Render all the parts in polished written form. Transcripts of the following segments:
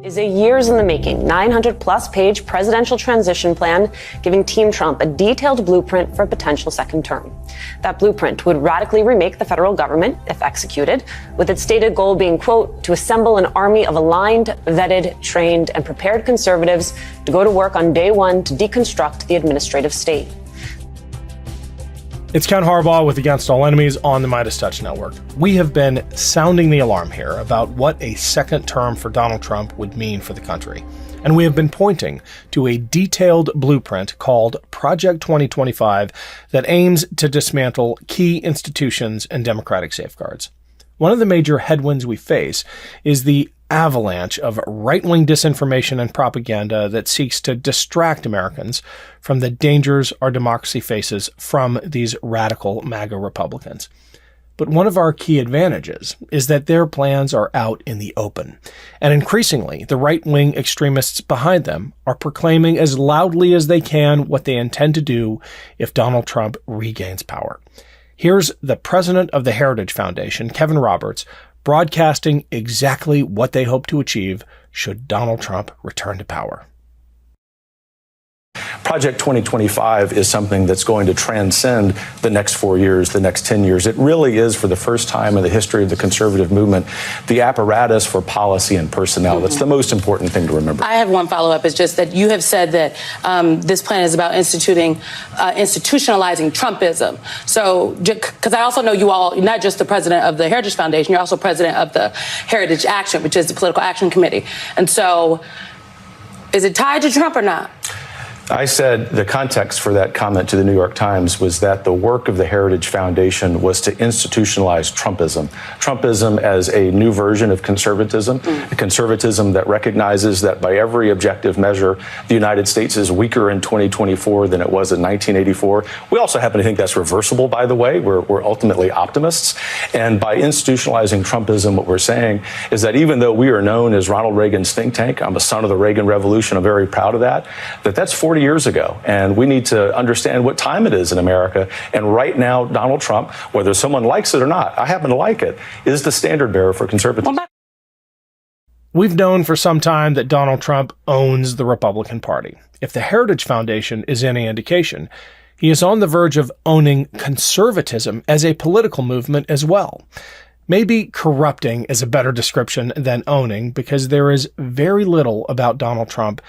Is a years in the making 900-plus page presidential transition plan giving Team Trump a detailed blueprint for a potential second term. That blueprint would radically remake the federal government, if executed, with its stated goal being, quote, to assemble an army of aligned, vetted, trained, and prepared conservatives to go to work on day one to deconstruct the administrative state. It's Ken Harbaugh with Against All Enemies on the Midas Touch Network. We have been sounding the alarm here about what a second term for Donald Trump would mean for the country. And we have been pointing to a detailed blueprint called Project 2025 that aims to dismantle key institutions and democratic safeguards. One of the major headwinds we face is the avalanche of right-wing disinformation and propaganda that seeks to distract Americans from the dangers our democracy faces from these radical MAGA Republicans. But one of our key advantages is that their plans are out in the open. And increasingly, the right-wing extremists behind them are proclaiming as loudly as they can what they intend to do if Donald Trump regains power. Here's the president of the Heritage Foundation, Kevin Roberts, broadcasting exactly what they hope to achieve should Donald Trump return to power. Project 2025 is something that's going to transcend the next 4 years, the next 10 years. It really is, for the first time in the history of the conservative movement, the apparatus for policy and personnel. That's the most important thing to remember. I have one follow-up. It's just that you have said that this plan is about institutionalizing Trumpism. So, because I also know you all, not just the president of the Heritage Foundation, you're also president of the Heritage Action, which is the political action committee. And so, is it tied to Trump or not? I said the context for that comment to the New York Times was that the work of the Heritage Foundation was to institutionalize Trumpism. Trumpism as a new version of conservatism, a conservatism that recognizes that by every objective measure, the United States is weaker in 2024 than it was in 1984. We also happen to think that's reversible, by the way. We're ultimately optimists. And by institutionalizing Trumpism, what we're saying is that even though we are known as Ronald Reagan's think tank, I'm a son of the Reagan Revolution, I'm very proud of that, that's 40 years ago. And we need to understand what time it is in America. And right now, Donald Trump, whether someone likes it or not, I happen to like it, is the standard bearer for conservatism. We've known for some time that Donald Trump owns the Republican Party. If the Heritage Foundation is any indication, he is on the verge of owning conservatism as a political movement as well. Maybe corrupting is a better description than owning, because there is very little about Donald Trump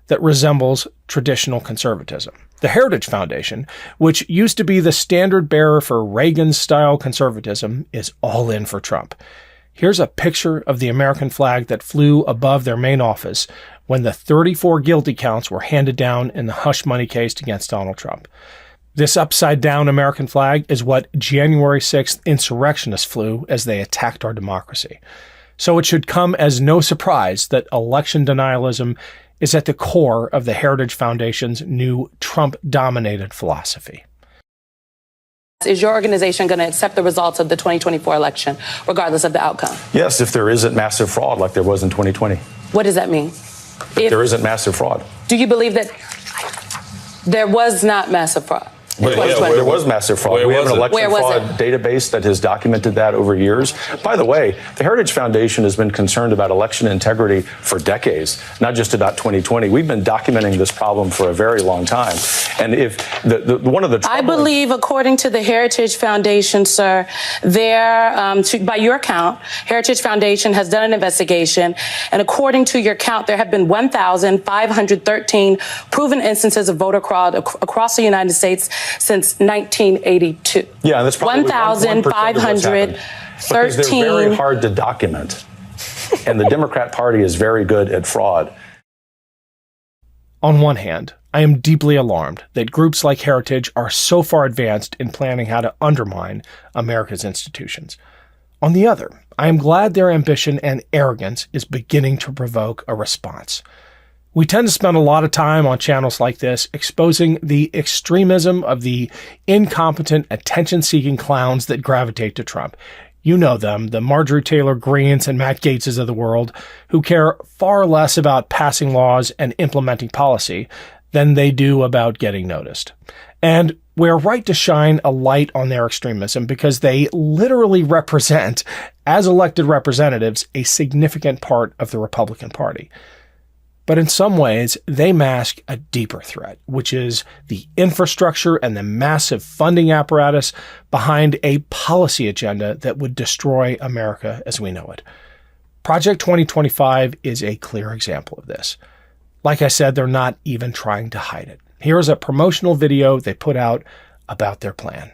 that resembles traditional conservatism. The Heritage Foundation, which used to be the standard bearer for Reagan-style conservatism, is all in for Trump. Here's a picture of the American flag that flew above their main office when the 34 guilty counts were handed down in the hush money case against Donald Trump. This upside-down American flag is what January 6th insurrectionists flew as they attacked our democracy. So it should come as no surprise that election denialism is at the core of the Heritage Foundation's new Trump-dominated philosophy. Is your organization going to accept the results of the 2024 election, regardless of the outcome? Yes, if there isn't massive fraud like there was in 2020. What does that mean? If there isn't massive fraud. Do you believe that there was not massive fraud? There was massive fraud. We have an election fraud database that has documented that over years. By the way, the Heritage Foundation has been concerned about election integrity for decades, not just about 2020. We've been documenting this problem for a very long time. And if one of the I believe, according to the Heritage Foundation, sir, by your count, Heritage Foundation has done an investigation, and according to your count, there have been 1,513 proven instances of voter fraud across the United States since 1982. Yeah, that's probably 1,513. Because they're very hard to document. And the Democrat Party is very good at fraud. On one hand, I am deeply alarmed that groups like Heritage are so far advanced in planning how to undermine America's institutions. On the other, I am glad their ambition and arrogance is beginning to provoke a response. We tend to spend a lot of time on channels like this exposing the extremism of the incompetent, attention-seeking clowns that gravitate to Trump. You know them, the Marjorie Taylor Greenes and Matt Gaetzes of the world, who care far less about passing laws and implementing policy than they do about getting noticed. And We're right to shine a light on their extremism because they literally represent, as elected representatives, a significant part of the Republican Party. But in some ways, they mask a deeper threat, which is the infrastructure and the massive funding apparatus behind a policy agenda that would destroy America as we know it. Project 2025 is a clear example of this. Like I said, they're not even trying to hide it. Here is a promotional video they put out about their plan.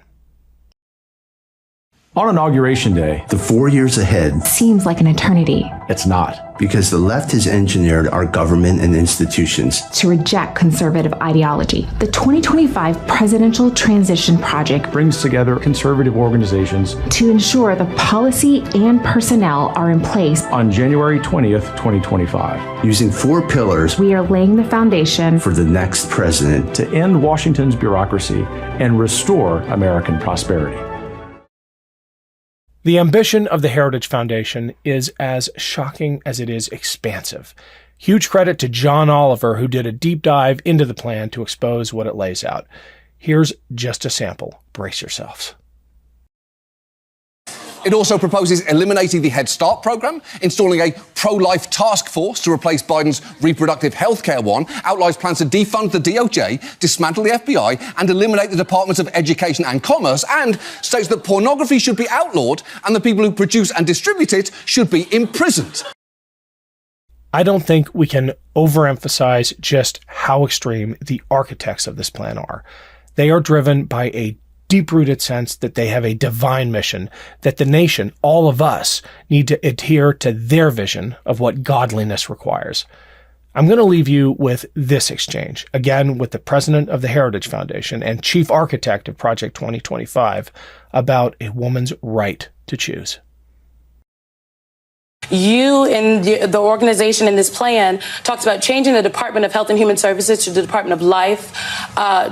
On Inauguration Day, the 4 years ahead seems like an eternity. It's not. Because the left has engineered our government and institutions to reject conservative ideology. The 2025 Presidential Transition Project brings together conservative organizations to ensure the policy and personnel are in place. On January 20th, 2025. Using 4 pillars, we are laying the foundation for the next president to end Washington's bureaucracy and restore American prosperity. The ambition of the Heritage Foundation is as shocking as it is expansive. Huge credit to John Oliver, who did a deep dive into the plan to expose what it lays out. Here's just a sample. Brace yourselves. It also proposes eliminating the Head Start program, installing a pro-life task force to replace Biden's reproductive health care one, outlines plans to defund the DOJ, dismantle the FBI, and eliminate the Departments of Education and Commerce, and states that pornography should be outlawed and the people who produce and distribute it should be imprisoned. I don't think we can overemphasize just how extreme the architects of this plan are. They are driven by a deep-rooted sense that they have a divine mission, that the nation, all of us, need to adhere to their vision of what godliness requires. I'm going to leave you with this exchange, again with the president of the Heritage Foundation and chief architect of Project 2025, about a woman's right to choose. You and the organization in this plan talks about changing the Department of Health and Human Services to the Department of Life.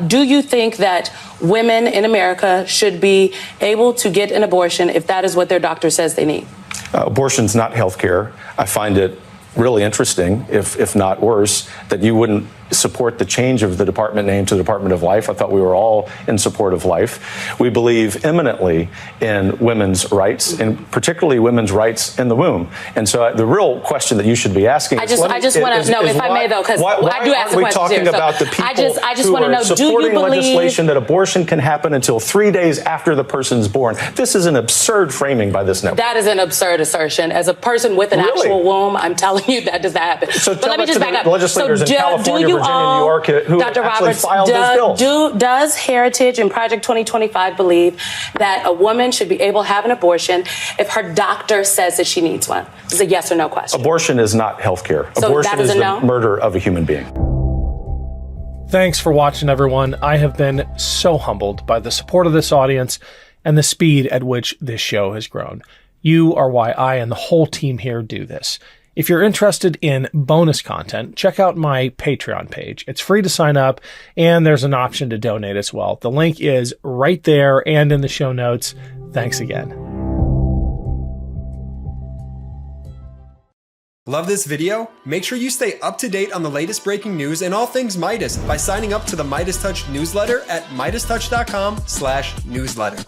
Do you think that women in America should be able to get an abortion if that is what their doctor says they need? Abortion's not health care. I find it really interesting, if not worse, that you wouldn't support the change of the department name to the Department of Life. I thought we were all in support of life. We believe eminently in women's rights, and particularly women's rights in the womb. And so the real question that you should be asking I just want to know, if I may, though, because I do ask the question talking here, about the people I just who want to know, supporting do you believe legislation that abortion can happen until 3 days after the person's born? This is an absurd framing by this network. That is an absurd assertion. As a person with an actual womb, I'm telling you that does not happen. So but let me just back up. Legislators in California, Virginia, New York, who Dr. actually Roberts, filed those bills. Does Heritage and Project 2025 believe that a woman should be able to have an abortion if her doctor says that she needs one? It's a yes or no question. Abortion is not health care. So abortion is the no? murder of a human being. Thanks for watching, everyone. I have been so humbled by the support of this audience and the speed at which this show has grown. You are why I and the whole team here do this. If you're interested in bonus content, check out my Patreon page. It's free to sign up, and there's an option to donate as well. The link is right there and in the show notes. Thanks again. Love this video? Make sure you stay up to date on the latest breaking news and all things Midas by signing up to the Midas Touch newsletter at MidasTouch.com/newsletter.